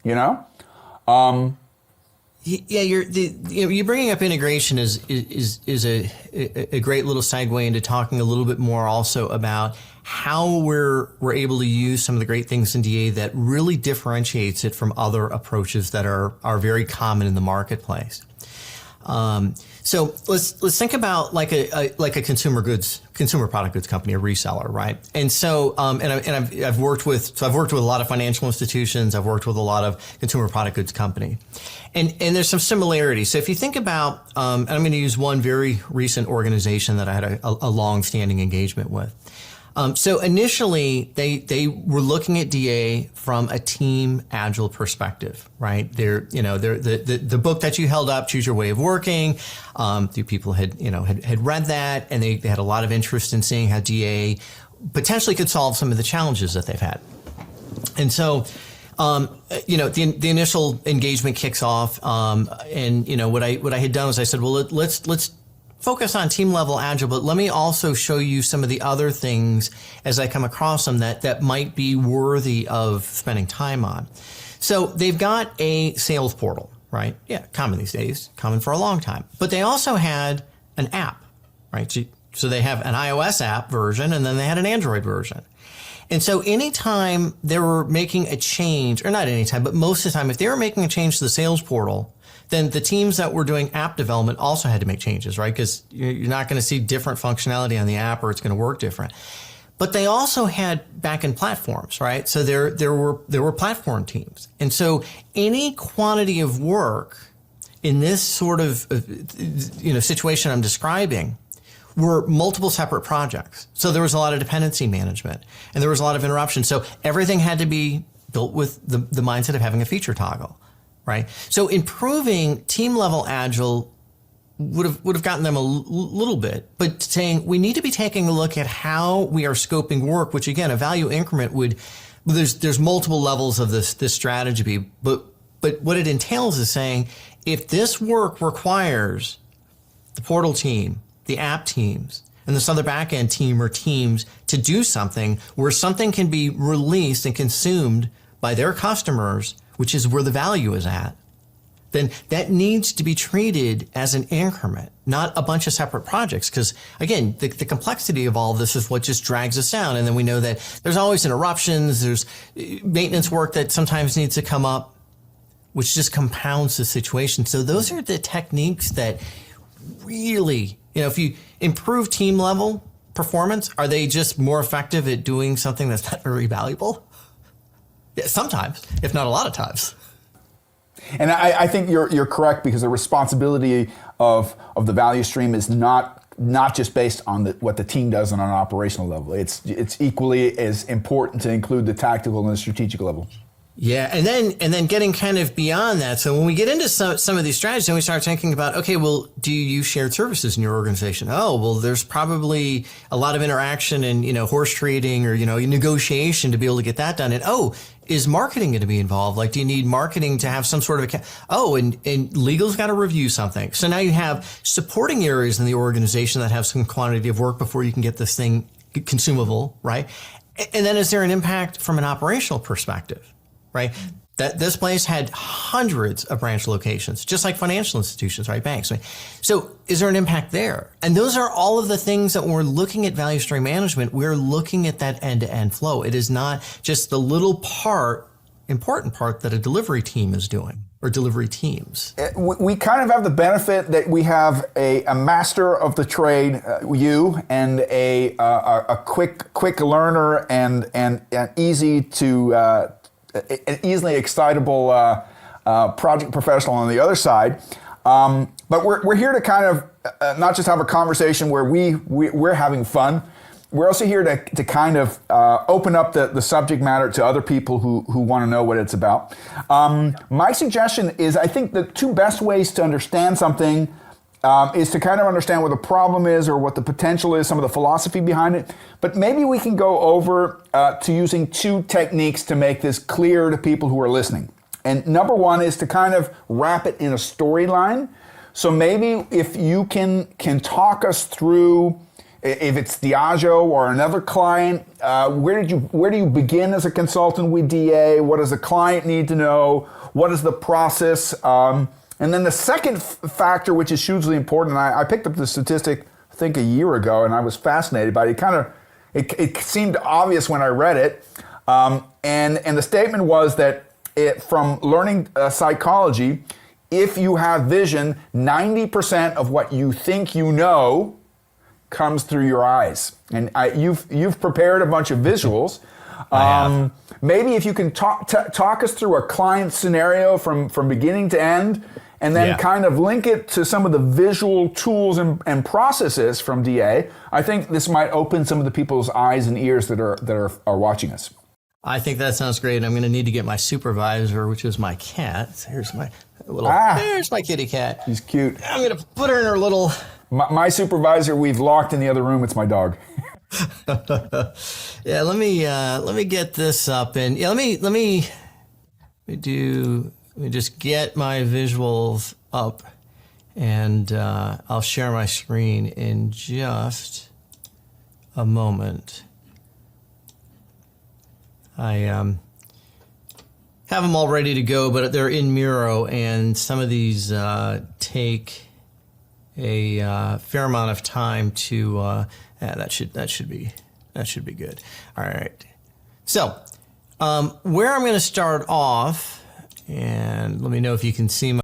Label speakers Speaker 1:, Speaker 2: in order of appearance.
Speaker 1: Yeah, you're bringing up integration is a great little segue into talking a little bit more also about how we're able to use some of the great things in DA that really differentiates it from other approaches that are very common in the marketplace. So let's think about like a consumer product goods company, a reseller, right? And so I've worked with a lot of financial institutions. I've worked with a lot of consumer product goods company, and there's some similarities. So if you think about, and I'm going to use one very recent organization that I had a long-standing engagement with. So initially, they were looking at DA from a team agile perspective, right? The book that you held up, Choose Your Way of Working. The people had read that, and they had a lot of interest in seeing how DA potentially could solve some of the challenges that they've had. And so, the initial engagement kicks off, and what I had done was I said, well, let's focus on team level agile, but let me also show you some of the other things as I come across them that might be worthy of spending time on. So they've got a sales portal, right? Yeah, common these days, common for a long time. But they also had an app, right? So they have an iOS app version, and then they had an Android version. And so anytime they were making a change, or not anytime, but most of the time, if they were making a change to the sales portal, then the teams that were doing app development also had to make changes, right? Because you're not going to see different functionality on the app, or it's going to work different. But they also had back-end platforms, right? So there were platform teams. And so any quantity of work in this sort of situation I'm describing were multiple separate projects. So there was a lot of dependency management, and there was a lot of interruption. So everything had to be built with the mindset of having a feature toggle. Right. So improving team level agile would have gotten them a little bit, but saying we need to be taking a look at how we are scoping work, which again, a value increment there's multiple levels of this strategy, but what it entails is saying if this work requires the portal team, the app teams, and this other back-end team or teams to do something where something can be released and consumed by their customers, which is where the value is at, then that needs to be treated as an increment, not a bunch of separate projects. Because again, the complexity of all of this is what just drags us down. And then we know that there's always interruptions, there's maintenance work that sometimes needs to come up, which just compounds the situation. So those are the techniques that really, if you improve team level performance, are they just more effective at doing something that's not very valuable? Yeah, sometimes, if not a lot of times.
Speaker 2: And I think you're correct, because the responsibility of the value stream is not just based on what the team does on an operational level. It's equally as important to include the tactical and the strategic level.
Speaker 1: Yeah, and then getting kind of beyond that. So when we get into some of these strategies, then we start thinking about, okay, well, do you use shared services in your organization? Oh, well, there's probably a lot of interaction and horse trading or negotiation to be able to get that done. And is marketing going to be involved? Like, do you need marketing to have some sort of and legal's got to review something. So now you have supporting areas in the organization that have some quantity of work before you can get this thing consumable, right? And then is there an impact from an operational perspective? Right? That this place had hundreds of branch locations, just like financial institutions, right? Banks. Right? So is there an impact there? And those are all of the things that when we're looking at value stream management, we're looking at that end-to-end flow. It is not just the little important part that a delivery team is doing, or delivery teams.
Speaker 2: We kind of have the benefit that we have a master of the trade, you, and a quick learner and easy to an easily excitable project professional on the other side. But we're here to kind of not just have a conversation where we're having fun. We're also here to kind of open up the subject matter to other people who want to know what it's about. My suggestion is, I think the two best ways to understand something is to kind of understand what the problem is or what the potential is, some of the philosophy behind it. But maybe we can go over to using two techniques to make this clear to people who are listening. And number one is to kind of wrap it in a storyline. So maybe if you can talk us through if it's Diageo or another client, where do you begin as a consultant with DA? What does the client need to know? What is the process? And then the second factor, which is hugely important, and I picked up the statistic, I think a year ago, and I was fascinated by it. It seemed obvious when I read it. And the statement was that from learning psychology, if you have vision, 90% of what you think you know comes through your eyes. And you've prepared a bunch of visuals. Maybe if you can talk us through a client scenario from beginning to end, and then kind of link it to some of the visual tools and processes from DA, I think this might open some of the people's eyes and ears that are watching us.
Speaker 1: I think that sounds great. I'm going to need to get my supervisor, which is my cat. Here's my there's my kitty cat.
Speaker 2: She's cute.
Speaker 1: I'm going to put her in her little...
Speaker 2: My supervisor, we've locked in the other room. It's my dog.
Speaker 1: Yeah, let me get this up, and let me just get my visuals up, and I'll share my screen in just a moment. I have them all ready to go, but they're in Miro, and some of these take a fair amount of time to. That should be good. All right. So where I'm going to start off, and let me know if you can see my